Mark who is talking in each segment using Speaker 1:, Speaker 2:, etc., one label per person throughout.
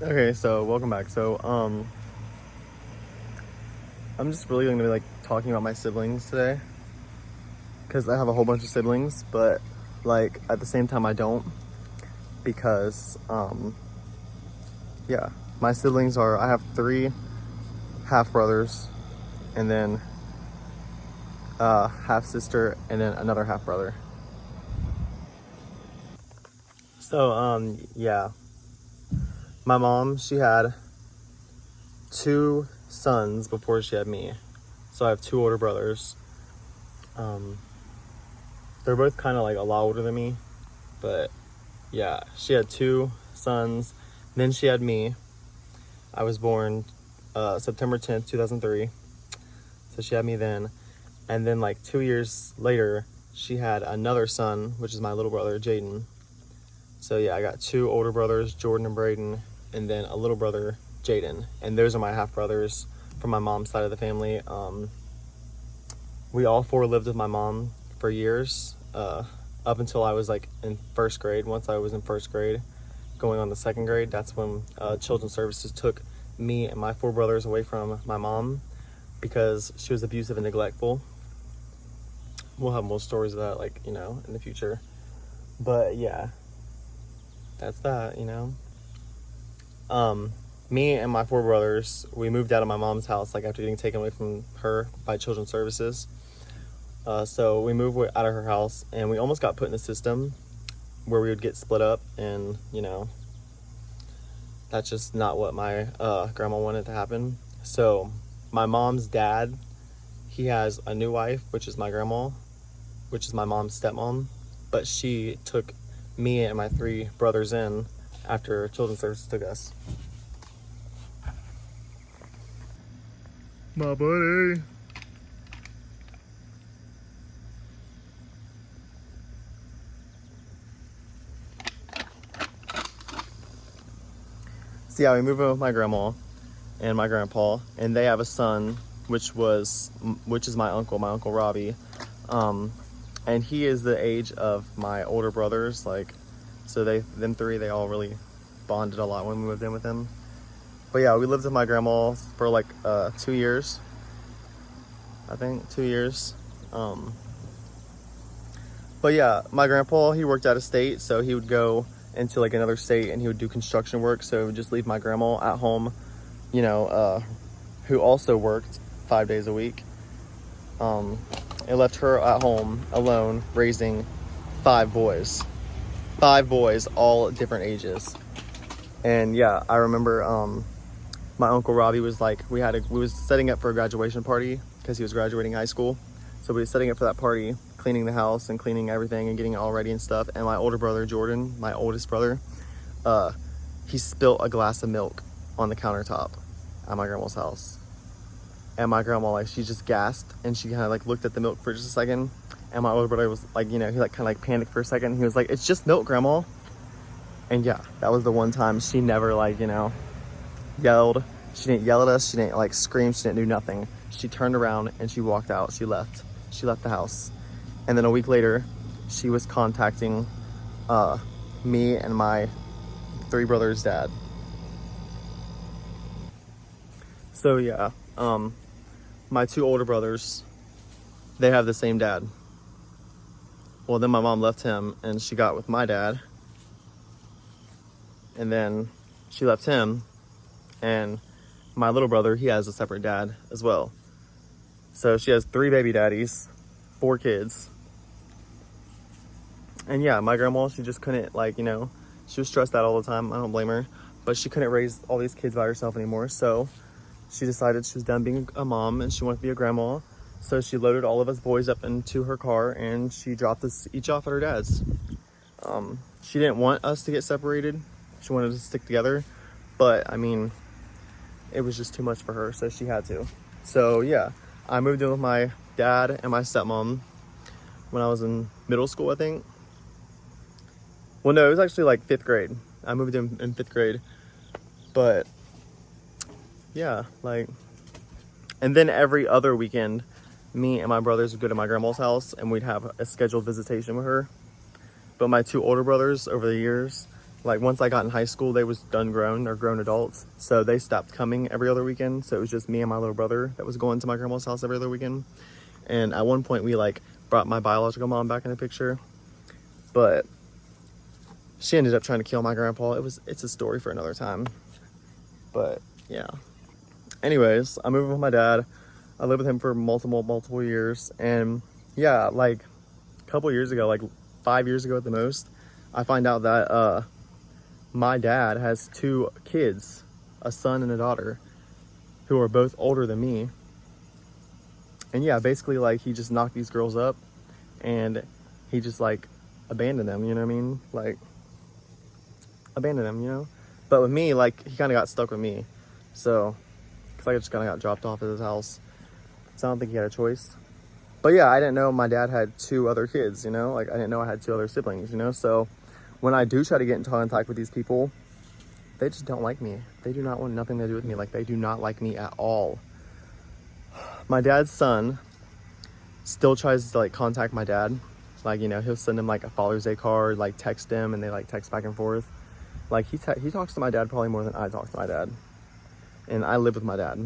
Speaker 1: Okay, so welcome back. I'm just really going to be like talking about my siblings today because I have a whole bunch of siblings, but like at the same time I don't because yeah, my siblings are I have three half brothers and then half sister and then another half brother. Yeah, my mom, she had two sons before she had me. So I have two older brothers. Um, they're both kind of like a lot older than me, but yeah, she had two sons. Then she had me. I was born September 10th, 2003. So she had me then. And then, like 2 years later, she had another son, which is my little brother, Jaden. So yeah, I got two older brothers, Jordan and Braden, and then a little brother, Jaden. And those are my half brothers from my mom's side of the family. We all four lived with my mom for years, up until I was like in first grade. Once I was in first grade, going on the second grade, that's when Children's Services took me and my four brothers away from my mom because she was abusive and neglectful. We'll have more stories of that, like, in the future. But yeah, that's that. Me and my four brothers, we moved out of my mom's house, like after getting taken away from her by Children's Services. So we moved out of her house and we almost got put in the system where we would get split up, and that's just not what my grandma wanted to happen. So my mom's dad, he has a new wife, which is my grandma, which is my mom's stepmom, but she took me and my three brothers in after Children's Services took us. My buddy. So yeah, we moved in with my grandma and my grandpa, and they have a son, which is my uncle Robbie, and he is the age of my older brothers. Like, so them three, they all really bonded a lot when we moved in with them. But yeah, we lived with my grandma for like 2 years, I think 2 years. But yeah, my grandpa, he worked out of state, so he would go into like another state and he would do construction work. So he would just leave my grandma at home, who also worked 5 days a week. It left her at home alone raising five boys, all different ages. And yeah, I remember my uncle Robbie was like, we was setting up for a graduation party because he was graduating high school. So we were setting up for that party, cleaning the house and cleaning everything and getting it all ready and stuff. And my older brother, Jordan, my oldest brother, he spilt a glass of milk on the countertop at my grandma's house. And my grandma, like, she just gasped and she kind of like looked at the milk for just a second. And my older brother was like, he like kind of like panicked for a second. He was like, "It's just milk, Grandma." And yeah, that was the one time she never yelled. She didn't yell at us. She didn't like scream. She didn't do nothing. She turned around and she walked out. She left the house. And then a week later, she was contacting me and my three brothers' dad. So yeah, my two older brothers, they have the same dad. Well, then my mom left him and she got with my dad. And then she left him, and my little brother, he has a separate dad as well. So she has three baby daddies, four kids. And yeah, my grandma, she just couldn't she was stressed out all the time. I don't blame her, but she couldn't raise all these kids by herself anymore. So she decided she was done being a mom and she wanted to be a grandma. So she loaded all of us boys up into her car and she dropped us each off at her dad's. She didn't want us to get separated. She wanted us to stick together, but I mean, it was just too much for her, so she had to. So yeah, I moved in with my dad and my stepmom when I was in middle school, I think. Well, no, it was actually like 5th grade. I moved in 5th grade, but yeah, and then every other weekend, me and my brothers would go to my grandma's house and we'd have a scheduled visitation with her. But my two older brothers, over the years, Like once I got in high school, they was done grown or grown adults. So they stopped coming every other weekend. So it was just me and my little brother that was going to my grandma's house every other weekend. And at one point we like brought my biological mom back in the picture, but she ended up trying to kill my grandpa. It's a story for another time. But yeah. Anyways, I moved with my dad. I lived with him for multiple years. And yeah, like a couple years ago, like 5 years ago at the most, I find out that my dad has 2 kids, a son and a daughter, who are both older than me. And yeah, basically like he just knocked these girls up and he just like abandoned them, you know what I mean? Like abandoned them, you know? But with me, like he kind of got stuck with me. So, cause I just kind of got dropped off at his house. So I don't think he had a choice. But yeah, I didn't know my dad had 2 other kids, you know? Like I didn't know I had 2 other siblings, you know? So when I do try to get in contact with these people, they just don't like me. They do not want nothing to do with me. Like they do not like me at all. My dad's son still tries to like contact my dad. Like, you know, he'll send him like a Father's Day card, like text him, and they like text back and forth. Like he talks to my dad probably more than I talk to my dad. And I live with my dad.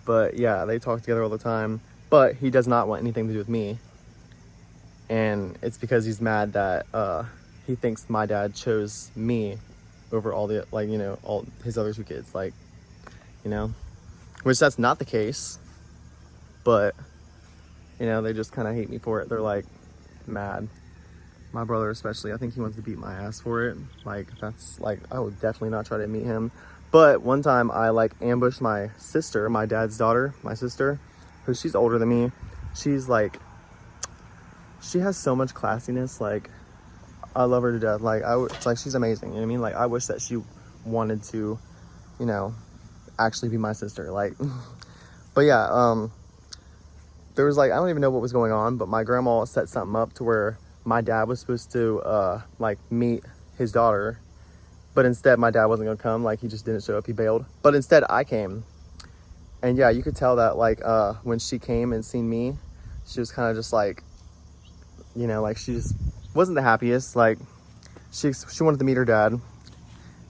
Speaker 1: But yeah, they talk together all the time. But he does not want anything to do with me. And it's because he's mad that he thinks my dad chose me over all the, like, you know, all his other 2 kids. Like, you know, which that's not the case. But, you know, they just kind of hate me for it. They're like mad. My brother especially, I think he wants to beat my ass for it. Like, that's like, I would definitely not try to meet him. But one time I like ambushed my sister, my dad's daughter, my sister, who she's older than me. She's like, she has so much classiness. Like, I love her to death. Like, it's like, she's amazing. You know what I mean? Like, I wish that she wanted to, you know, actually be my sister. Like, but yeah, there was like, I don't even know what was going on, but my grandma set something up to where my dad was supposed to like meet his daughter, but instead my dad wasn't gonna come. Like he just didn't show up, he bailed. But instead I came. And yeah, you could tell that like when she came and seen me, she was kind of just like, you know, like she just wasn't the happiest. Like she wanted to meet her dad.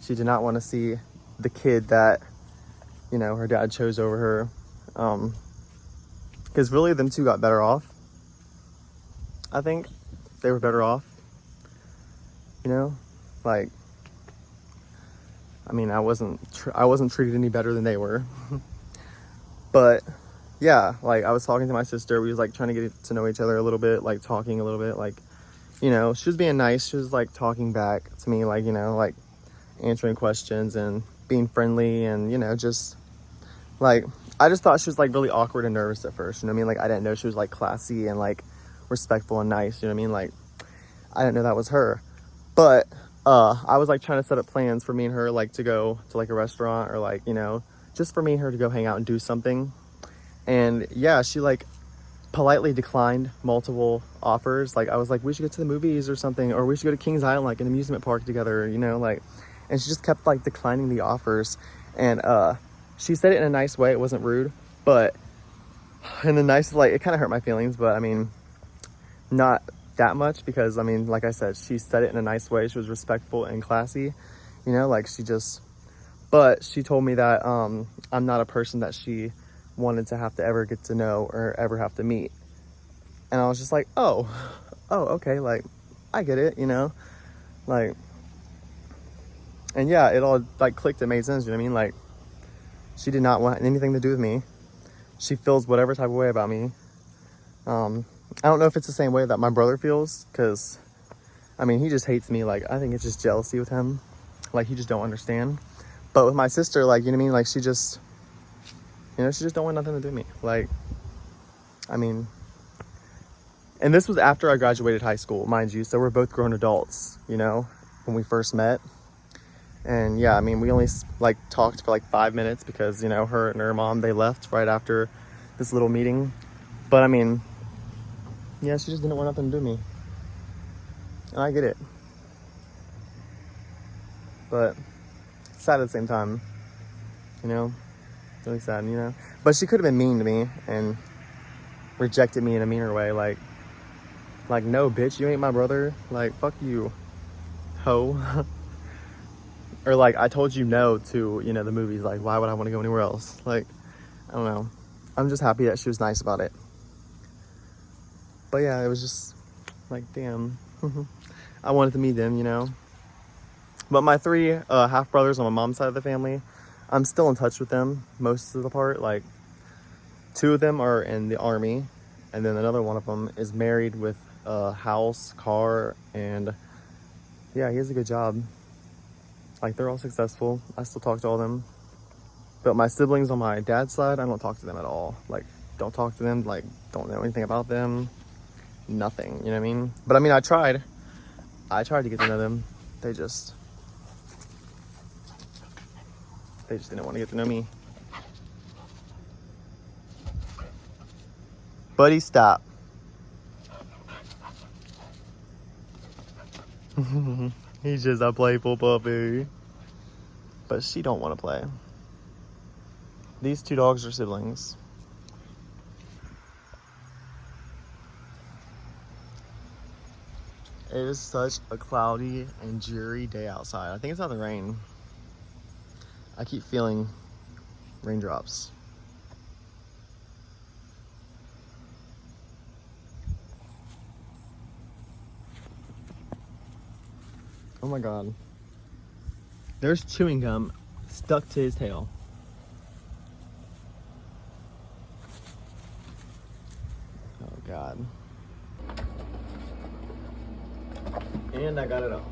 Speaker 1: She did not want to see the kid that, you know, her dad chose over her. Because really, them 2 got better off. I think they were better off. You know, like, I mean, I wasn't treated any better than they were. But yeah, like I was talking to my sister. We was like trying to get to know each other a little bit, like talking a little bit. Like, you know, she was being nice. She was like talking back to me, like, you know, like answering questions and being friendly, and you know, just like, I just thought she was like really awkward and nervous at first, you know what I mean? Like I didn't know she was like classy and like respectful and nice, you know what I mean? Like I didn't know that was her. But I was like trying to set up plans for me and her, like to go to like a restaurant or like, you know, just for me and her to go hang out and do something. And yeah, she like politely declined multiple offers. Like I was like, we should go to the movies or something, or we should go to Kings Island, like an amusement park together, you know, like, and she just kept like declining the offers. And she said it in a nice way. It wasn't rude, but in a nice, like, it kind of hurt my feelings, but I mean, not that much, because I mean, like I said, she said it in a nice way. She was respectful and classy, you know, like but she told me that I'm not a person that she wanted to have to ever get to know or ever have to meet. And I was just like, oh, okay, like I get it, you know, like, and yeah, it all like clicked. It made sense, you know what I mean? Like, she did not want anything to do with me. She feels whatever type of way about me. I don't know if it's the same way that my brother feels, because I mean, he just hates me. Like, I think it's just jealousy with him. Like, he just don't understand. But with my sister, like, you know what I mean? Like, she just, you know, she just don't want nothing to do with me. Like, I mean, and this was after I graduated high school, mind you. So we're both grown adults, you know, when we first met. And yeah, I mean, we only like talked for like 5 minutes because, you know, her and her mom, they left right after this little meeting. But I mean, yeah, she just didn't want nothing to do with me. And I get it. But sad at the same time, you know, really sad, you know. But she could have been mean to me and rejected me in a meaner way. Like, no, bitch, you ain't my brother. Like, fuck you, hoe. Or like I told you no to, you know, the movies. Like, why would I want to go anywhere else? Like, I don't know. I'm just happy that she was nice about it. But yeah, it was just like, damn. I wanted to meet them, you know. But my three half brothers on my mom's side of the family, I'm still in touch with them most of the part. Like, two of them are in the army, and then another one of them is married with a house, car, and yeah, he has a good job. Like, they're all successful. I still talk to all of them. But my siblings on my dad's side, I don't talk to them at all. Like, don't talk to them. Like, don't know anything about them. Nothing, you know what I mean? But I mean, I tried to get to know them. They just didn't want to get to know me. Buddy, stop. He's just a playful puppy. But she don't want to play. These two dogs are siblings. It is such a cloudy and dreary day outside. I think it's not the rain. I keep feeling raindrops. Oh my God. There's chewing gum stuck to his tail. Oh God. And I got it off.